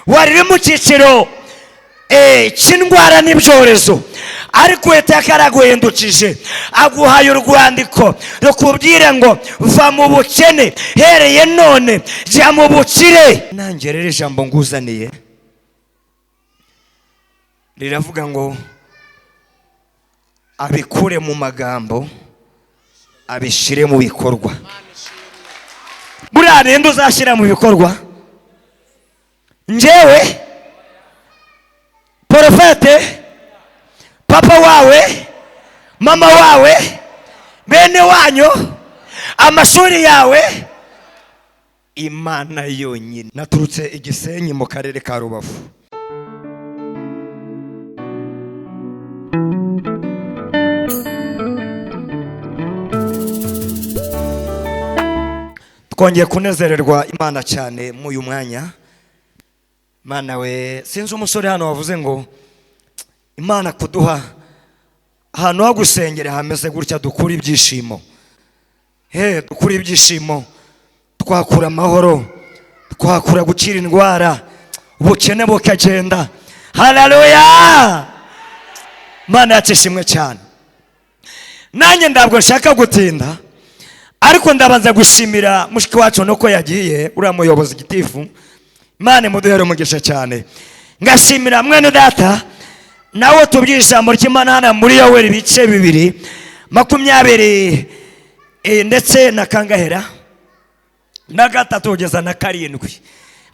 wari mu cyiciro cy'indwara n'ibyorezo, ariko Uwiteka araguhindukije aguhaye urwandiko rukubwira ngo va mu bukene, hereye none jya mu bukire. Nanjye rero ijambo nguzaniye riravuga ngo abikure mu magambo abishire mu bikorwa. Buriya rero uzashyira mu bikorwa, njyewe porofete, papa wawe, mama wawe, bene wanyu, amashuri yawe, Imana yonyine. Naturutse Igisenyi mu karere ka Rubavu. Twongeye kunezererwa Imana cyane mu uyu mwanya. Mana we, sinzi umusore hano wavuze ngo Imana kuduha ahantu ho gusengera hameze gutya dukura ibyishimo. Dukura ibyishimo, twakura amahoro, twakura gukira indwara, ubukene bukagenda. Haleluya! Mana yacishimwe cyane. Nanjye ndabwo nshaka gutinda, ariko ndabanza gushimira mushiki wacu nuko yagiye uriya muyobozi gitifu. Imana imuduhere umugisha cyane. Ngashimira mwene data nawe tubwire ijambo ry'Imana hano muri Yoweri ibice 2:20 ndetse na kangahera na 3 kugeza na 7.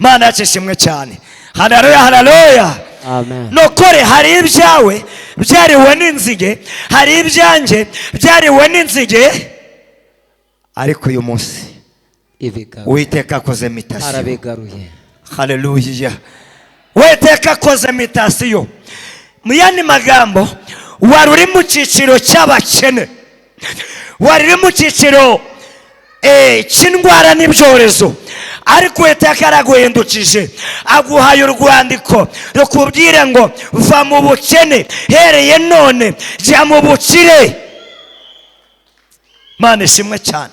Imana yacishimwe cyane. Haleluya, haleluya. Amen. Nokore hari ibyawe byariwe n'inzige, hari ibyanjye byariwe n'inzige, ariko uyu munsi Uwiteka akoze mitasiyo. Arabigaruye. Haleluya. Uwiteka akoze mitasiyo. Mu yandi magambo, wari uri mu cyiciro cy'abakene, wari uri mu cyiciro cy'indwara n'ibyorezo, ariko Uwiteka araguhindukije aguhaye urwandiko rukubwira ngo va mu bukene, hereye none jya mu bukire. Mana ishimwe cyane.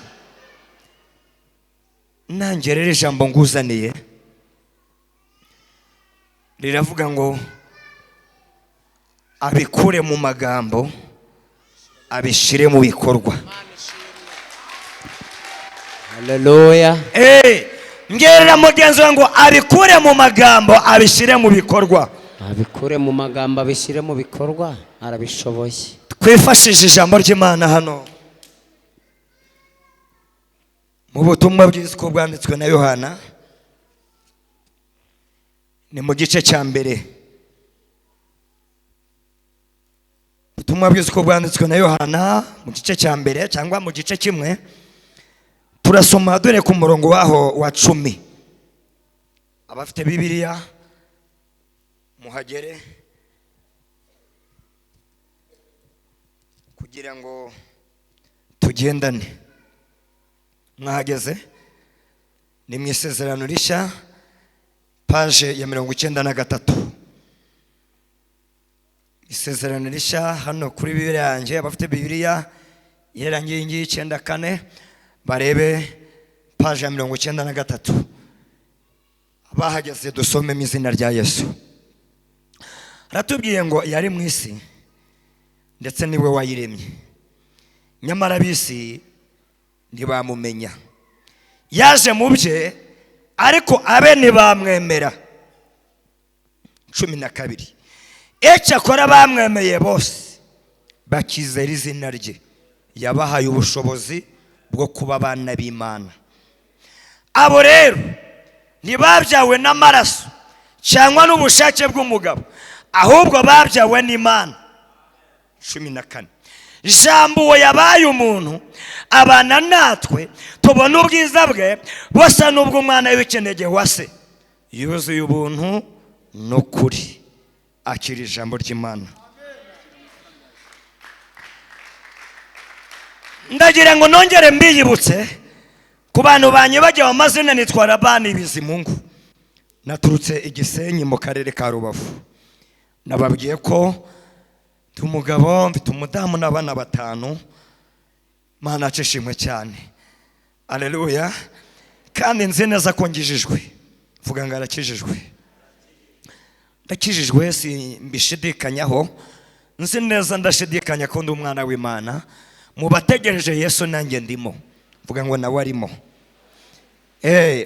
Nanjye rero ijambo nguzaniye riravuga ngo abikure mu magambo abishire mu bikorwa. Haleluya. Ngerera mugenzi wangu abikure mu magambo abishire mu bikorwa. Abikure mu magambo abishire mu bikorwa, arabishoboye. Twifashije ijambo ry'Imana hano mu butumwa bwiza ko bwanditswe na Yohana, ni mu gice cya mbere. Ubutumwa bwiza ko bwanditswe na Yohana mu gice cya mbere cyangwa mu gice kimwe, turasoma dore ku murongo waho wa 10. Abafite Bibiliya muhagere kugira ngo tugendane. Mwahageze? Ni mu Isezerano Rishya page ya 93. Isezerano Rishya hano kuri Bibiliya yanjye, abafite Bibiliya yerangiye ngiye 94 barebe page ya 93. Abahageze dusome mu izina rya Yesu. Ratubwiye ngo yari mu isi ndetse niwe wayiremye, nyamara bisi ntibamumenya. Yaje mu bye ariko abe ntibamwemera. 12. Icyakora bamwemeye bose bakizera izina rye, yabahaye ubushobozi bwo kuba abana b'Imana. Abo rero ntibabyawe n'amaraso cyangwa n'ubushake bw'umugabo, ahubwo babyawe n'Imana. 14. Jambo uwo yabaye umuntu abana natwe, tubona ubwiza bwe busa n'ubw'umwana w'ikinege wa se, yuzuye ubuntu n'ukuri. Akira ijambo ry'Imana. Ndagira ngo nongere mbiyibutse ku bantu banyibagiwe amazina, nitwa Labani Bizimungu. Naturutse Igisenyi mu karere ka Rubavu. Nababwiye ko ndi umugabo, mfite umudamu n'abana 5. Mana acishimwe cyane. Haleluya. Kandi nzi neza ko ngijijwe. Vuga ngo arakijijwe. ndakijijwe simbishidikanyaho, nzi neza ndashidikanya ko ndi umwana w'Imana. Mu bategereje Yesu nanjye ndimo. Vuga ngo nawe arimo.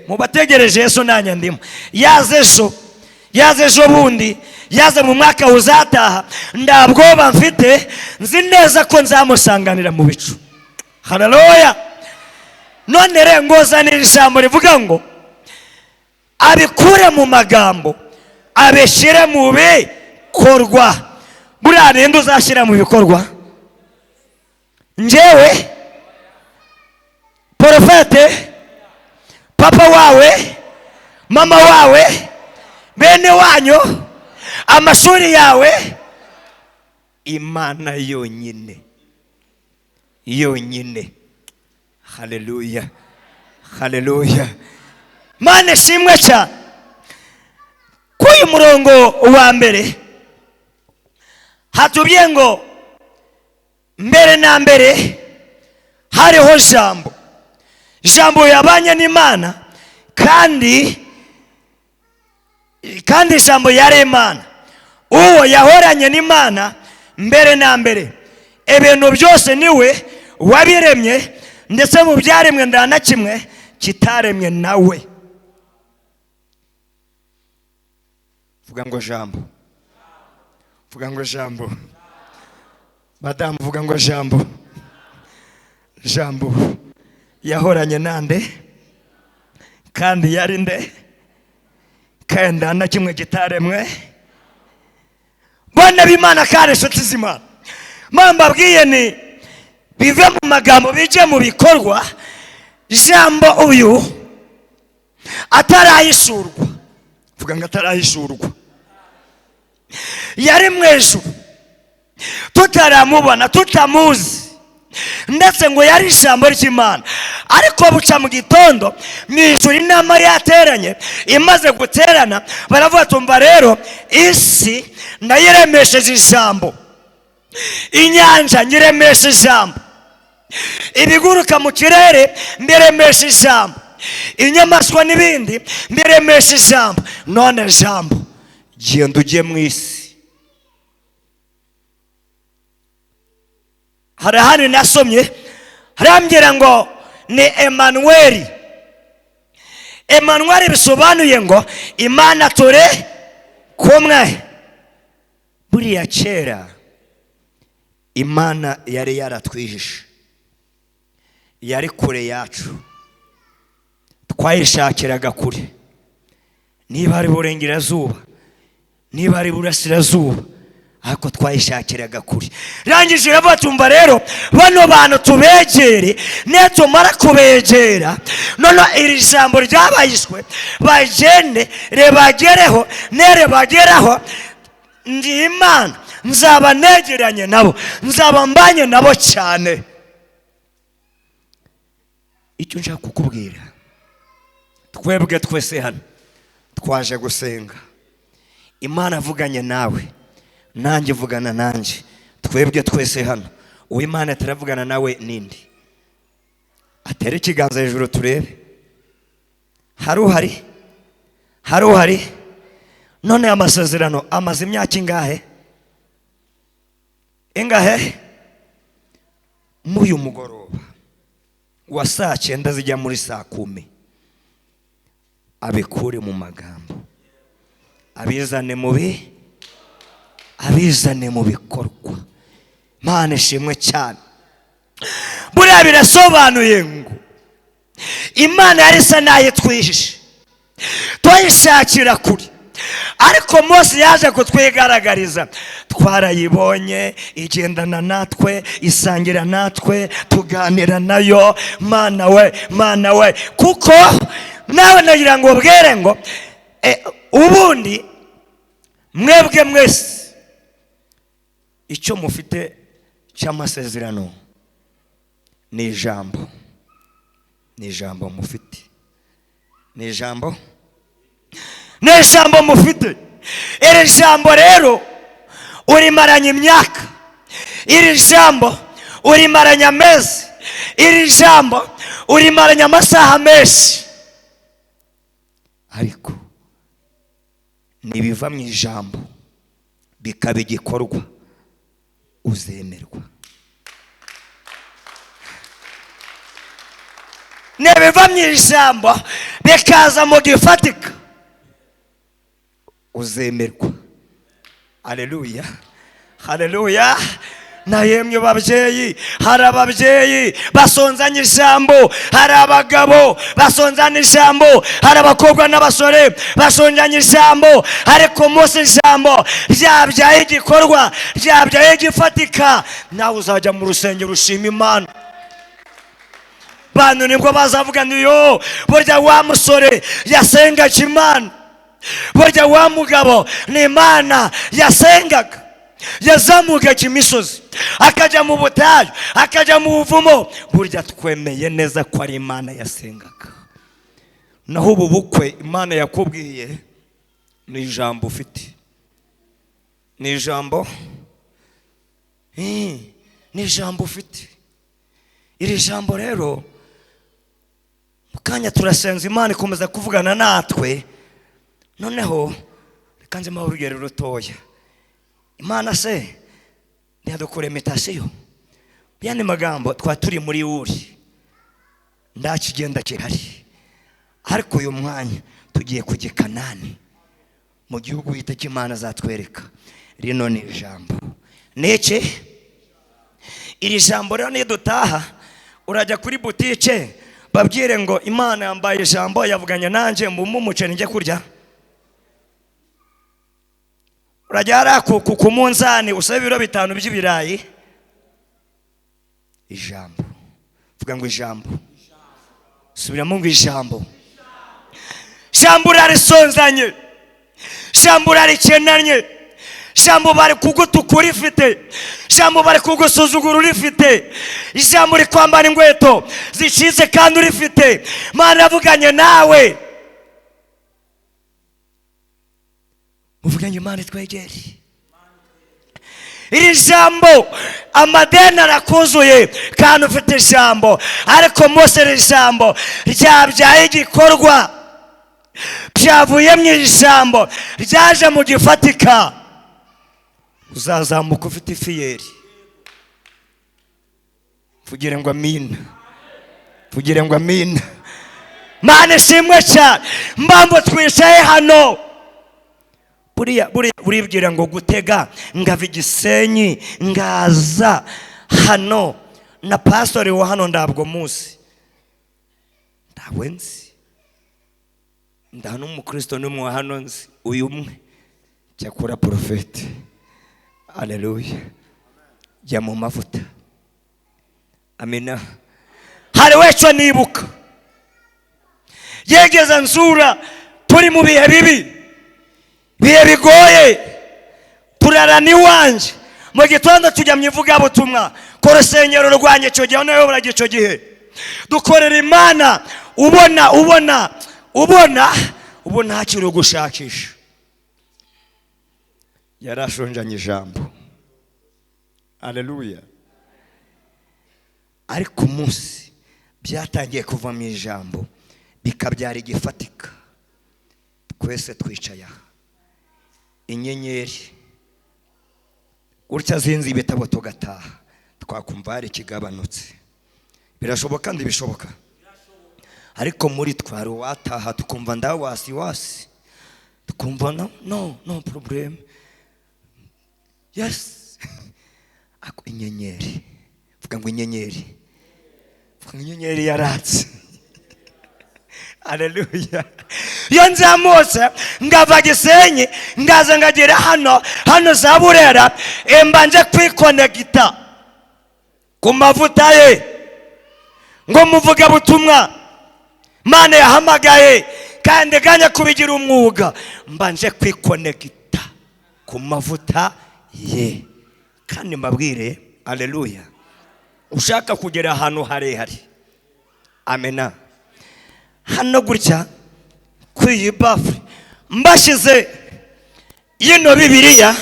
Mu bategereje Yesu nanjye ndimo. Yaze ejo bundi, yaze mu mwaka uzataha, ndabwoba mfite, nzi neza ko nzamusanganira mu bicu. Haleluya. None rero ngozanira ijambo rivuga ngo abikure mu magambo abeshyire mu bikorwa. Buriya ninde uzashyira mu bikorwa? Njyewe, porofete, papa wawe, mama wawe, bene wanyu, amashuri yawe? Imana yonyine, yonyine. Haleluya, haleluya. Mana ishimwe cyane. K'uyu murongo wa mbere hatubwiye ngo mbere na mbere hariho jambo. Jambo yabanye n'Imana, kandi jambo yari Imana. Uwo yahoranye n'Imana mbere na mbere. Ibintu byose niwe wabiremye, ndetse mu byaremwe nta na kimwe kitaremwe nawe. Vuga ngo jambo. Vuga ngo jambo. Madamu, vuga ngo jambo. Jambo yahoranye nande, kandi yari nde, kandi nta na kimwe kitaremwe. Bana b'Imana kandi inshuti z'Imana, mbabwiye ni bive mu magambo bijye mu bikorwa. Jambo uyu atarahishurwa. Vuga ngo atarahishurwa. Yari mu ijuru tutaramubona, tutamuzi, ndetse ngo yari ijambo ry'Imana. Ariko buca mu gitondo mu ijuru inama yateranye. Imaze guterana baravuga tumva rero isi ndayiremesheje ijambo, inyanja nyiremeshe ijambo, ibiguruka mu kirere mbiremeshe ijambo, inyamaswa n'ibindi mbiremeshe ijambo. None jambo genda ujye mu isi. Hari hano nasomye harambwira ngo ni Emmanuel. Emmanuel bisobanuye ngo Imana turi kumwe. Buriya kera Imana yari yaratwihishe, yari kure yacu, twayishakiraga kure. Niba ari burengerazuba, niba ari burasirazuba, ariko twayishakiraga kure. Rangije iravuga tumva rero bano bantu tubegere, netumara kubegera none iri jambo ryabayishwe bagende rebagereho, nerebageraho ndi Imana nzaba negeranye nabo, nzaba mbanye nabo cyane. Icyo nshaka kukubwira, twebwe twese hano twaje gusenga. Imana avuganye nawe, nanjye vugana nanjye. Twebwe twese hano uw'Imana taravugana nawe nindi? Atere ikiganza hejuru turebe. Haruhari? Haruhari? None amasezerano amaze imyaka ingahe? Ingahe? Muyu mugoroba wa saa 9 zijya muri saa 10 abikure mu magambo, abizane mubi, abizane mu bikorwa. Mana ishimwe cyane. Buriya birasobanuye ngo Imana yari isa nayo twihishe, tuyishakira kure. Ariko Mose yaje kutwigaragariza, twarayibonye, igendana natwe, isangira natwe, tuganira nayo. Mana we, Mana we. Kuko nawe nagira ngo bwere ngo ubundi mwebwe mwese icyo mufite cy'amasezerano ni ijambo. Ni ijambo mufite. Ni ijambo. Ni ijambo mufite. Iri jambo rero urimaranye imyaka. Iri jambo urimaranye amezi. Iri jambo urimaranye amasaha menshi. Ariko nibiva mu ijambo bikaba igikorwa uzemerwa. Nibiva mu ijambo bikaza mu gifatika uzemerwa. Haleluya, haleluya. Na yemwe babyeyi, hari ababyeyi basonzanya ijambo, hari abagabo basonzanya ijambo, hari abakobwa n'abasore basonzanya ijambo, ariko Mose ijambo ryabyaye igikorwa, ryabyaye igifatika. Nawe uzajya mu rusengero ushima Imana. Bantu nibwo bazavuga niyo burya wa musore yasengaga Imana, burya wa mugabo ni Imana yasengaga. Yazamukaga imisozi akajya mu butayu akajya mu buvumo, burya twemeye neza ko ari Imana yasengaga. Naho ubu bukwe Imana yakubwiye ni ijambo ufite, ni ijambo, ni ijambo ufite. Iri jambo rero mukanya turasenza Imana ikomeza kuvugana natwe. Noneho reka nze maho urugero rutoya. Imana se ntiyadukore metasiyo byane magambo twaturi muri Uri ndakigenda kirari, ariko uyu mwanya tugiye kujya Kanani, mu gihugu hiteke Imana zatwereka. Rino ni ijambo neke. Iri jambo rero nidutaha urajya kuri butike babwire ngo Imana yambaye ijambo yavuganye nanjye mu umuceri njye kurya. Urajya ku munzani usaba ibiro 5 by'ibirayi. Ijambo vuga ngo ijambo, subiramo ngo ijambo. Ijambo rarisonzanye, ijambo rarikenanye, ijambo bari kugutukura ifite, ijambo bari kugusuzugura urifite, ijambo rikwambara ingweto zicize kandi urifite. Imana yavuganye nawe. Uvuga ngo Imana twegere. Iri jambo amadeni arakuzuye kandi ufite ijambo, ariko Mose iri jambo ryabyaye igikorwa, byavuye mu ijambo ryaje mu gifatika. Uzazamuka ufite ifiyeri. Vugire ngo amina, vugire ngo amina. Mana ishimwe cyane. Mbambo twicaye hano buribwira ngo gutega ngava Igisenyi ngaza hano na pastori wa hano ndabwo musi ndawe nzi, ndana umukristo n'umwe wa hano nzi, uyu umwe cyakura profete. Haleluya, jya mu mavuta. Amina. Hari wecho nibuka yegeza nsura turi mu bihe bibi, bihe bigoye, turarana iwanje mu gitondo tujya myivuga butumwa ko rusengero rwanye cyo gihe nayo buragiye cyo gihe dukorera Imana. ubona hakiri gushakisha. Yarashonjanye ijambo. Haleluya. Ariko umunsi byatangiye kuva mu ijambo bikabyara igifatika. Twese twicaye inyenyeri gutya zinzi ibitabo tugataha, twakumva hari ikigabanutse. Birashoboka kandi bishoboka, ariko muri twari wataha tukumva ndawasi tukumva no problem. Yes. Ako inyenyeri, vuga ngo inyenyeri, vuga inyenyeri yaratse. Haleluya. Iyo nzamutse ngava Gisenyi ngaza ngagera hano za Burera, mbanje kwikonegita ku mavuta ye ngo muvuga butumwa Mana yahamagaye kandi ganya kubigira umwuga. Mbanje kwikonegita ku mavuta ye. Kandi mbabwire, haleluya, ushaka kugera ahantu harehare, amena, hano gutya kwiyi bafure mbashize yino Bibiliya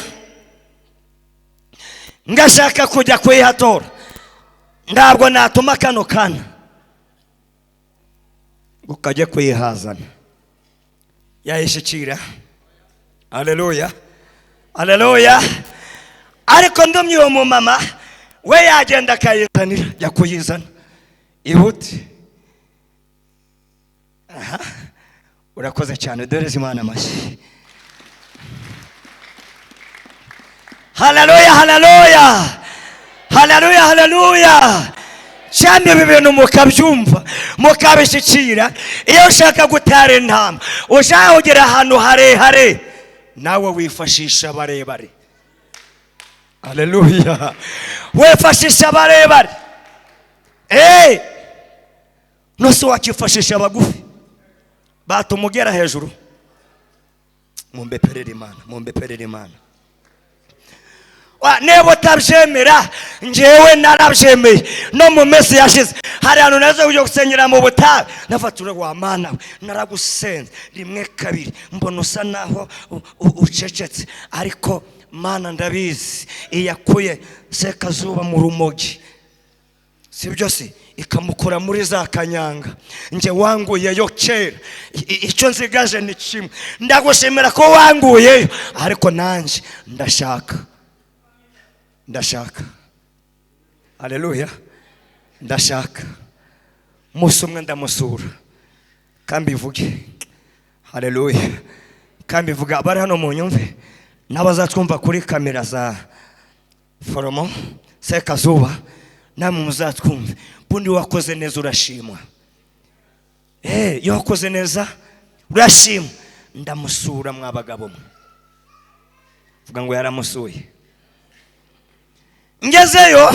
ngashaka kujya kuyihatora, ntabwo natuma kano kana ukajya kuyihazana yayishikira. Haleluya, haleluya. Ariko ndumye uwo mumama we yagenda akayizanira, jya kuyizana ihute. Aha, urakoze cyane, dore Imana amashyi. Haleluya, haleluya, haleluya, haleluya. Cyane ibi bintu mukabyumva mukabishyikira. Iyo ushaka gutara intama, ushaka kugera ahantu harehare, nawe wifashisha barebare. Haleluya, wifashisha barebare. Nose wakifashisha bagufi batumugera hejuru. Mumbeperere Imana, mumbeperere Imana. Nebo utabyemera, njyewe narabyemeye. No mu mesi yashize hari ahantu nazo ujye gusengera mu butayu, nafatura wa Mana we, naragusenze rimwe kabiri, mbona usa naho ucecetse, ariko Mana ndabizi iyakuye Sekazuba mu rumogi, sibyo se, ikamukura muri za kanyanga, nje wanguyeyo kera. Icyo nzigaje ni kimwe, ndagushimira ko wanguyeyo, ariko nanje ndashaka. Haleluya, ndashaka musi umwe ndamusura kandi ivuge. Haleluya, kandi ivuga abari hano mu nyumve n'abazatwumva kuri kamera za Foromo Sekazuba, namwe muzatwumve. Bundi wakoze neza urashimwa. Iyo wakoze neza urashimwa. Ndamusura mwabagabo mwe, vuga ngo yaramusuye. Ngezeyo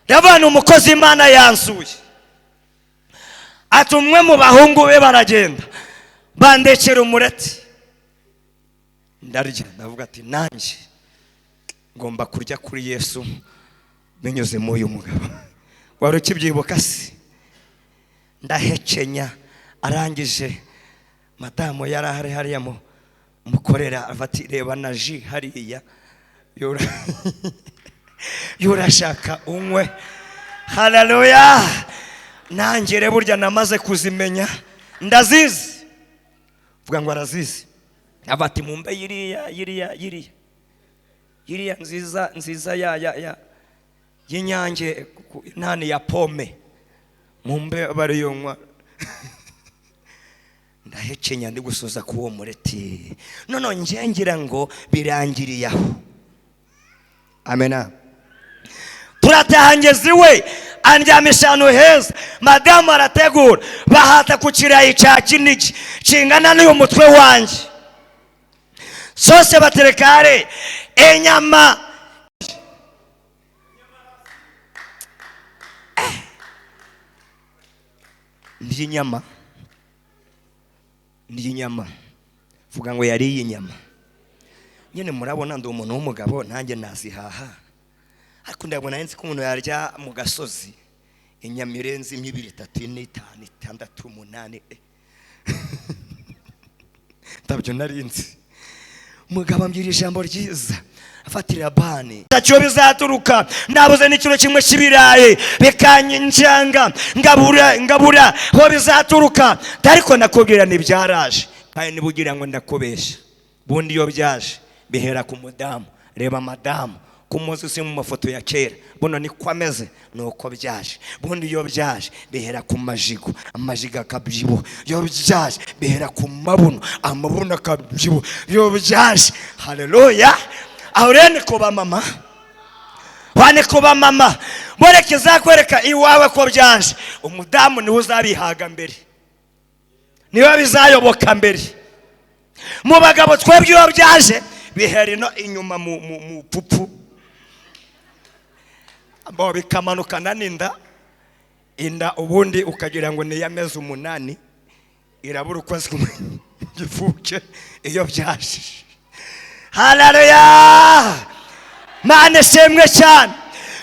ndabana umukozi Imana yansuye, ati umwe mu bahungu be baragenda bandekera umureti. Ndarya, ndavuga ati nanjye ngomba kurya kuri Yesu binyuze mu uyu mugabo. Wari ukibyibuka se? Ndahekenya, arangije madamu yari ahari hariya mukorera, avati reba na ji hariya yurashaka unywe. Haleluya, nangere burya namaze kuzimenya, ndazizi. Vuga ngo arazizi. Avati mumbe yiriya nziza ya y'inyange nani ya pome, mumbe bariyonywa. Ndahekenya ndi gusoza kuwo mureti, none ngira ngo birangiriye aho. Amena. Turatahangeze we andyamisha ahantu heza, madamu arategura, bahata ku kirayi cya Kinigi kingana n'uyu mutwe wanjye, sose baterekare inyama. N'inyama, vuga ngo yariye inyama. Nyine murabona ndi umuntu w'umugabo, nanjye nazihaha, ariko ndabona nzi ko umuntu yarya mu gasozi inyama irenze 2, 3, 4, 5, 6, 8. Ndabyo narinzi. Umugabo ambwira ijambo ryiza, afatira bani tacyo bizaturuka, nabuze n'ikiro kimwe kibiraye bikanyincanga, ngabura ho bizaturuka. Ariko nakubwira n'ibyaraje, kandi nibugira ngo ndakubesha. Bundi yo byaje bihera ku mudamu. Reba madamu kumuzi si mu mafoto ya kera, buno ni kwameze nuko byaje. Bundi yo byaje bihera ku majigo, amajiga akabyibo. Yo byaje bihera ku mabuno, amabuno akabyibo. Yo byaje. Haleluya. Aurene kuba mama, wane kuba mama, mureke zakwereka iwawe ko byaje. Umudamu niwe uzabihaga mbere, niwe bizayoboka mbere. Mu bagabo twebwe iyo byaje bihera ino inyuma mu pupu, abo bikamanukana n'inda, inda ubundi ukagira ngo ni y'amezi 8, irabura ukwezi gifuke iyo byaje. Haleluya, Mana semwe cyane.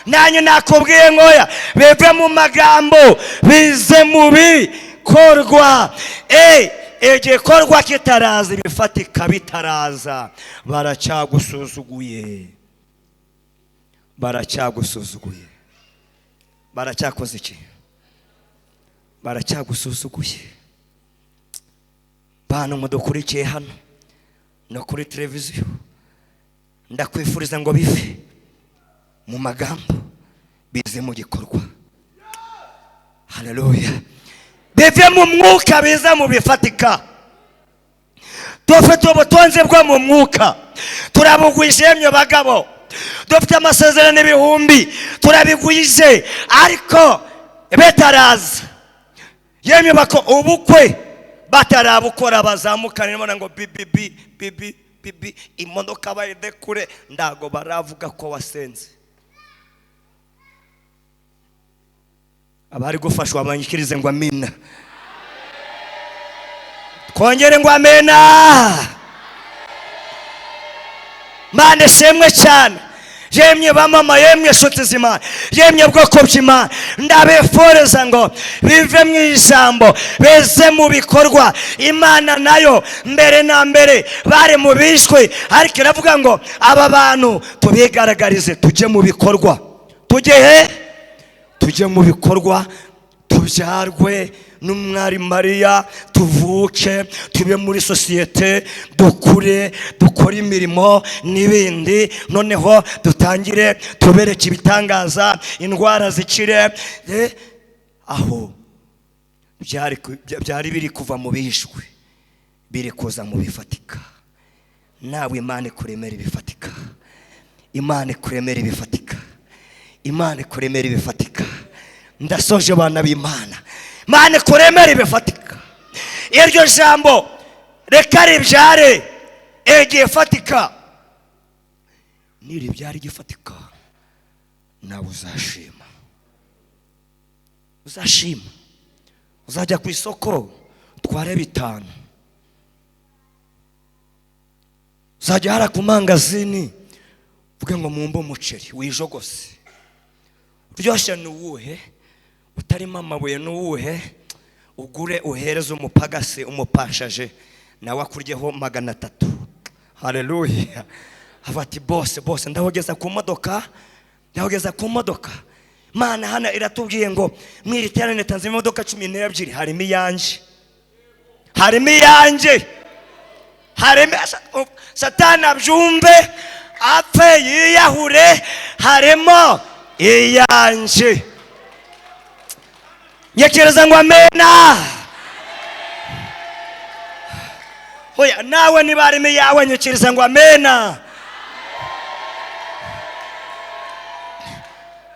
Nanyu nakubwiye ngoya beve mu magambo bize mu bikorwa. Igikorwa kitaraza ibifatika bitaraza, baracyagusuzuguye. Baracyakoze iki? Baracyagusuzuguye. Bana mudukurikiye hano, no kuri televiziyo, ndakwifuriza ngo bive mu magambo bize mu gikorwa. Haleluya. Bive mu mwuka biza mu bifatika. Dufite ubutunzi bwo mu mwuka, turabugwije yemwe bagabo. Dufite amasezerano ibihumbi, turabigwije, ariko betaraza yemwe bako ubukwe batarabukora bazamukana none ngo bibi imodoka bayide kure, ndago baravuga ko wasenze. Abari gufashwa banyikirize ngo amina. Twongere ngo amena. Mana shemwe cyane, yemwe bamama, yemwe nshuti z'Imana, yemwe bwoko bw'Imana, ndabeforeza ngo bive mu ijambo beze mu bikorwa. Imana nayo mbere na mbere bari mu bishwe, ariko iravuga ngo aba bantu tubigaragarize, tujye mu bikorwa. Tujye mu bikorwa, tubyarwe n'umwari Mariya, tuvuke, tube muri sosiyete, dukure, dukore imirimo n'ibindi, noneho dutangire tubereke ibitangaza, indwara zikire. Aho byari biri kuva mu bishwe biri kuza mu bifatika. Nawe Imana ikuremera ibifatika, Imana ikuremera ibifatika, Imana ikuremera ibifatika. Ndasoje bana b'Imana, Imana ikuremera ibifatika. Iryo jambo reka ribyare igifatika. Niribyara igifatika, nawe uzashima. Uzajya ku isoko utware 5. Uzajya hara ku mangazini uvuge ngo mumbe umuceri wijogose. Uryoshye n'uwuhe, utarimo amabuye n'uwuhe, ugure uhereze umupagase umupashaje nawe akuryeho 300. Haleluya. Avati bose ndahogeza ku modoka, Mana hana iratubwiye ngo mwiriterane tanze imodoka 12, harimo iyanjye, harimo Satani abyumve apfe yiyahure, harimo iyanjye. Nyekereza ngo amena. Hoya nawe niba harimo iyawe nyekereza ngo amena.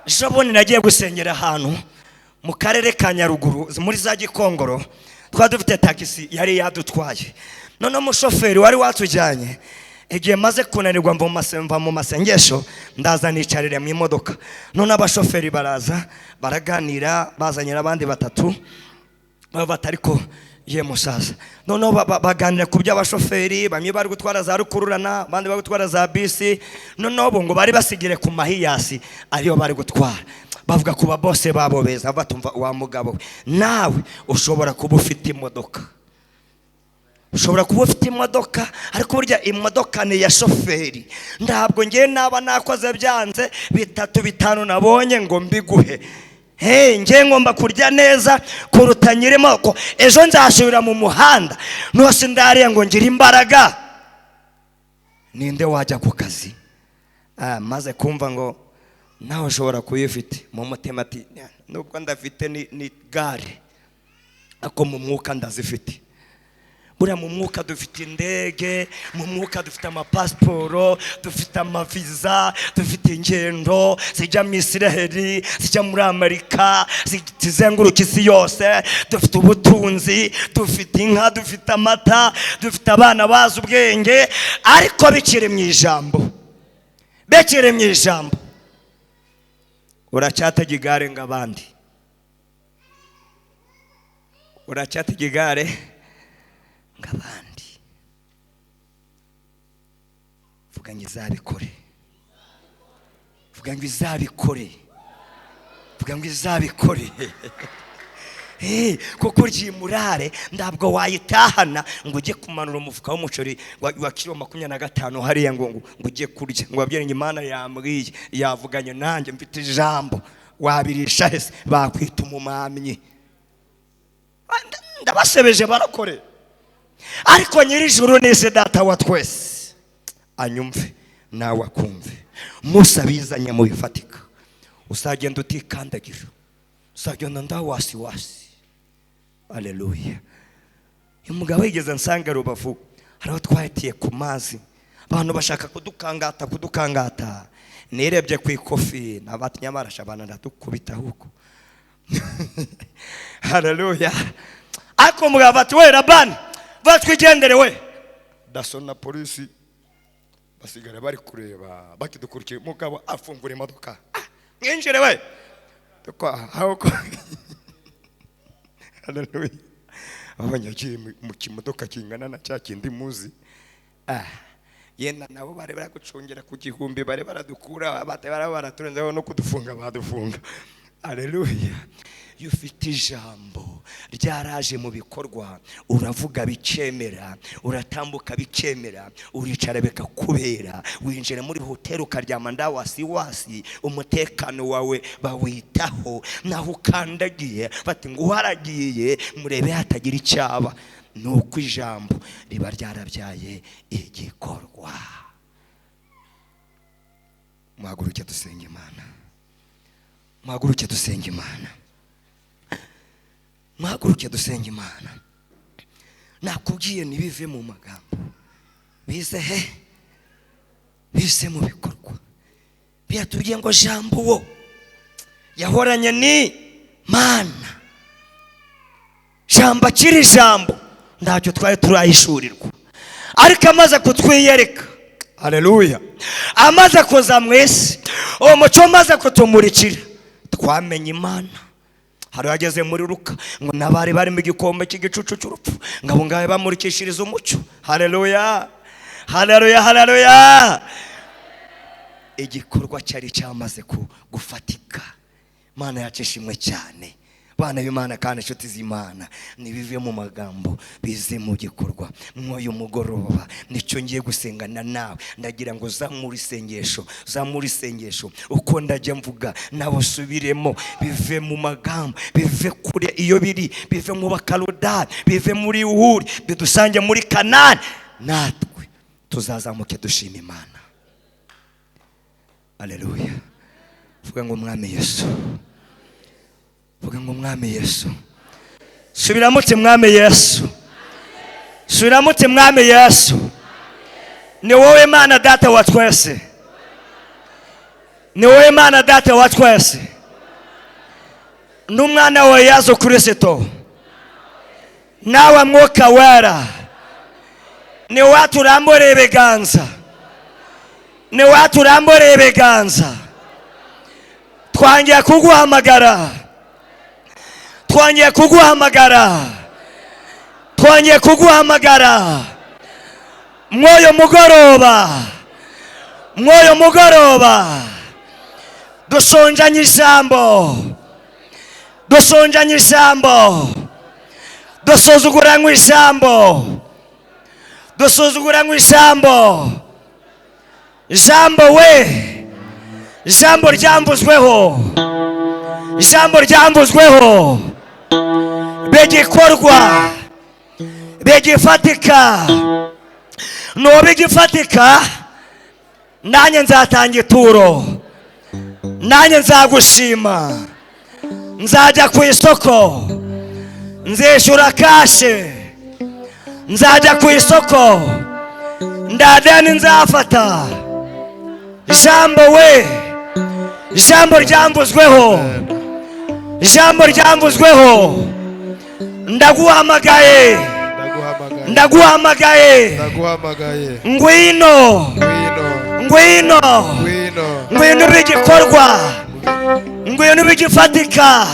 Jaboni nagiye gusengera ahantu mu karere ka Nyaruguru muri za Gikongoro, dufite taxi yari yadutwaye. None umushoferi wari watujyanye, igihe maze kunanirwa mva mu masengesho, ndaza nicarira mu imodoka. None abashoferi baraza baraganira, bazanye n'abandi 3 batariko ye musaza. None baganira ku by'abashoferi, bamwe bari gutwara za rukururana, abandi bari gutwara za bisi. None bo ngo bari basigire ku mahiyasi ariyo bari gutwara, bavuga kuba bose babo beza. Batumva wa mugabo, nawe ushobora kuba ufite imodoka, ariko burya imodoka ni ya shoferi. Ntabwo ngiye naba nakoze byanze 3 5 nabonye ngo mbiguhe. Ngiye ngomba kurya neza kuruta nyirimo ko ejo nzashubira mu muhanda nose ndariye ngo ngira imbaraga. Ninde wajya ku kazi maze kumva ngo nawe ushobora kuyifite mu mutima, ati nubwo ndafite ni gare, ako mu mwuka ndazifite. Buriya mu mwuka dufite indege, mu mwuka dufite amapasiporo, dufite amaviza, dufite ingendo zijya mu Isiraheli, zijya muri Amerika, zizenguruka isi yose. Dufite ubutunzi, dufite inka, dufite amata, dufite abana bazi ubwenge, ariko bikiri mu ijambo. Uracyatega igare ng'abandi, uracyatega igare ng'abandi. Vuga ngo izabikore. Kuko ryimurare ndabwo wayitahana ngo ujye kumanura umufuka w'umuceri wa kilo 25 hariya ngo ujye kurya, ngo babyeyi Imana yambwiye, yavuganye nanjye, mfite ijambo. Wabirisha hese bakwita umumamyi. Ndabasebeje barakore, ariko nyiri ijuru n'isi data wa twese anyumve nawe akumve. Musa bizanye mu bifatika, uzagenda utikandagira, uzagenda ndawasi wasi. Haleluya. Umugabo yigeze nsanga Rubavu, hariho twahitiye ku mazi, abantu bashaka kudukangata. Nirebye ku ikofi n'abatinya barashabana ndadukubita huko. Haleluya. Ako mugabo ati we Rabani batwigendere we. Daso na polisi basigara bari kureba bakidukurikiye. Mugabo afungura imodoka, mwinjire we hauko. Haleluya. Abanyagiye mu kimodoka kingana na cya kindi muzi. Yenda nabo bari baragucungera ku gihumbi, bari baradukura, abate baraturenzaho no kudufunga badufunga. Haleluya. Ufite ijambo ryaraje mu bikorwa, uravuga bikemera, uratambuka bikemera, uricara bikakubera, winjira muri hotel ukaryama ndawasi wasi, umutekano wawe bawitaho, naho ukandagiye bati ngo haragiye murebe hatagira icyaba. Nuko ijambo riba ryarabyaye igikorwa. Muhaguruke dusenge Imana, muhaguruke dusenge Imana, muhaguruke dusenge Imana. Nakubwiye nibive mu magambo, bize he, bize mu bikorwa. Byatubwiye ngo jambo wo yahoranye ni Mana, jambo akiri jambo ntacyo twari turayishurirwa, ariko amaze kutwiyereka. Haleluya. Amaze kuza mwese, umucyo maze kutumurikira, twamenye Imana. Hari ageze muri Luka ngo nabari bari mu gikombe cy'igicucu cy'urupfu, ngabo ngabe bamurikishiriza umucyo. Haleluya, haleluya, haleluya. Igikorwa cyari cyamaze gufatika. Mana yacishimwe cyane. Bana b'Imana kandi inshuti z'Imana, nibive mu magambo bize mu gikorwa. Mwoyo mugoroba nicyo ngiye gusengana nawe. Ndagira ngo zamuri sengesho uko ndajya mvuga nabo subiremo, bive mu magambo, bive kure iyo biri, bive mu Bakaludani, bive muri Uhuri, bidusange muri Kanani, natwe tuzazamuke dushima Imana. Haleluya. Vuga ngo Mwami Yesu, vuga ngo Mwami Yesu. Subiramutse Mwami Yesu, subiramutse Mwami Yesu. Ni wowe Mana data wa twese, ni wowe Mana data wa twese, n'umwana wa Yesu Kristo, nawe Mwuka Wera, ni waturambure ibiganza, ni waturambure ibiganza. Twangiye kuguhamagara, twangiye kuguhamagara, twangiye kuguhamagara. Mwoyo mugoroba, mwoyo mugoroba, dusonjanye ijambo, dusonjanye ijambo, dusuzuguranywe ijambo, dusuzuguranywe ijambo. Ijambo we, ijambo ryambuzweho, ijambo ryambuzweho, begikorwa, begifatika. Nubigifatika, nanjye nzatanga ituro, nanjye nzagushima. Nzajya ku isoko, nzishura kashe, nzajya ku isoko, ndadeni nzafata. Ijambo we, ijambo ryambuzweho, ijambo ryambuzweho. Ndaguhamagaye, ndaguhamagaye, ngwino, ngwino, ngwino bigikorwa, ngwino bigifatika,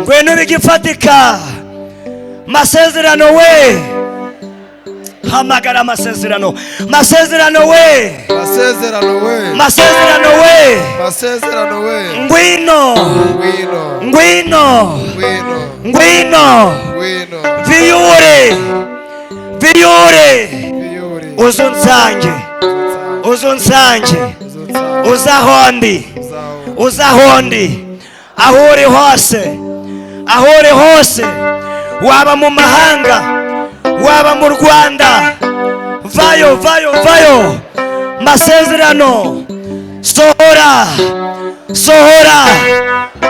ngwino bigifatika. Masezerano we, hamagara amasezerano, masezerano we, masezerano we, masezerano we, masezerano we. Ngwino, Ngwino, ngwino, ngwino, ngwino. ngwino. Viyure, viyure, Viyuri, uzunsange, uzunsange, uzahondi, uzaho, uzahondi. Aho uri hose, aho uri hose, waba mu mahanga, waba mu Rwanda, vayo vayo vayo masezerano sohora sohora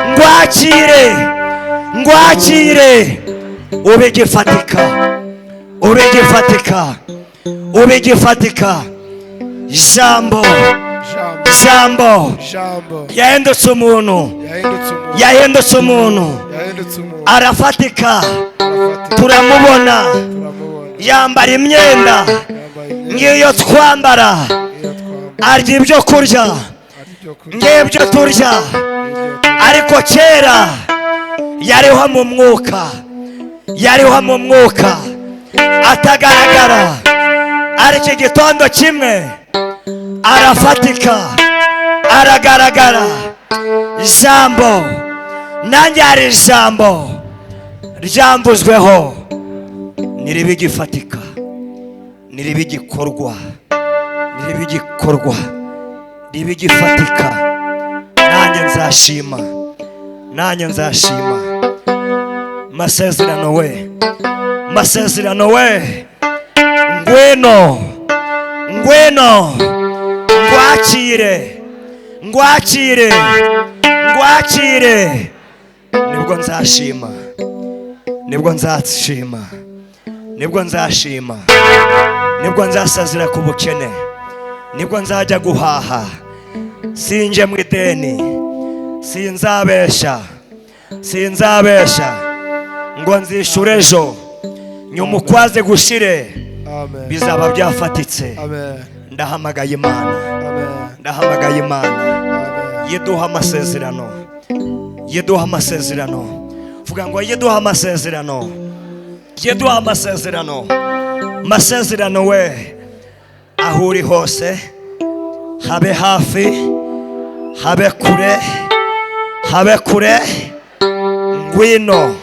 ngwakire ngwakire ubigifatika ubigifatika ubigifatika ijambo ijambo yahindutse umuntu yahindutse umuntu arafatika turamubona yambara imyenda ngiyo twambara arya ibyo kurya ngibyo turya ariko kera yariho mu mwuka yariho mu mwuka atagaragara ariko igitondo kimwe arafatika aragaragara ijambo nanjye hari ijambo ryambuzweho niribigifatika niribigikorwa niribigikorwa niribigifatika nanjye nzashima nanjye nzashima masezerano we masezerano we ngwino ngwino ngwakire ngwakire ngwakire nibwo nzashima nibwo nzashima nibwo nzashima nibwo nzasazira ku bukene nibwo nzajya guhaha sinje mu ideni sinzabesha sinzabesha ngo nzishure ejo nyuma ukwaze gushire bizaba byafatitse ndahamagaye Imana ndahamagaye Imana yiduha amasezerano yiduha amasezerano vuga ngo yiduha amasezerano yiduha amasezerano masezerano we aho uri hose habe hafi habe kure habe kure ngwino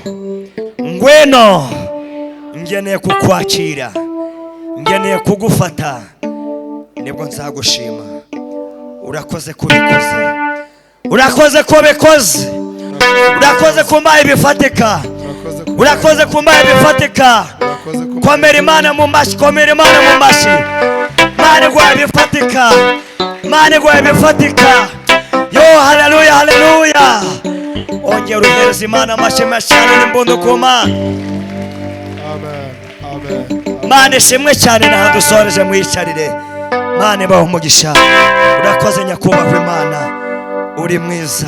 ngwino ngeneye kukwakira ngeneye kugufata nibwo nzagushima urakoze kubikoze urakoze kubikoze urakoze kumbaye bifatika urakoze kumbaye bifatika komera Imana mu mashi komera Imana mu mashi Imana gwaye bifatika Imana gwaye bifatika yo haleluya haleluya ongera uhereza Imana amashimwe cyane n'imbundu kuma Imana ishimwe cyane naho dusoreje mwicarire Imana baho umugisha urakoze nyakubahwa Imana uri mwiza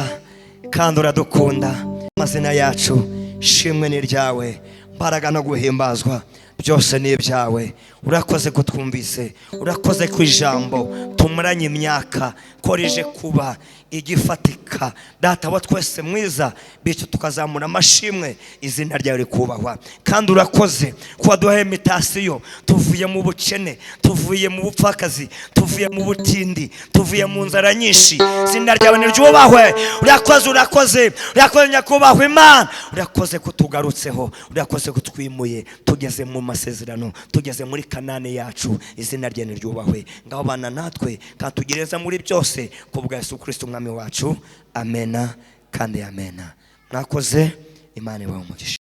kandi uradukunda amazina yacu shimwe ni ryawe mbaraga no guhimbazwa byose ni ibyawe urakoze kutwumvise urakoze ku ijambo tumuranye imyaka korije kuba igifatika data wa twese mwiza bityo tukazamura amashimwe izina ryawe rikubahwa kandi urakoze kuba duhaye imitasiyo tuvuye mu bukene tuvuye mu bupfakazi tuvuye mu butindi tuvuye mu nzara nyinshi izina ryawe niryubahwe urakoze urakoze urakoze nyakubahwa Imana urakoze kutugarutseho urakoze kutwimuye tugeze mu masezerano tugeze muri Kanani yacu izina ryawe niryubahwe ngaho bana natwe kandi tugereza muri byose kubwa Yesu Kristo umwami wacu amena kandi amena mwakoze Imana ibahe umugisha.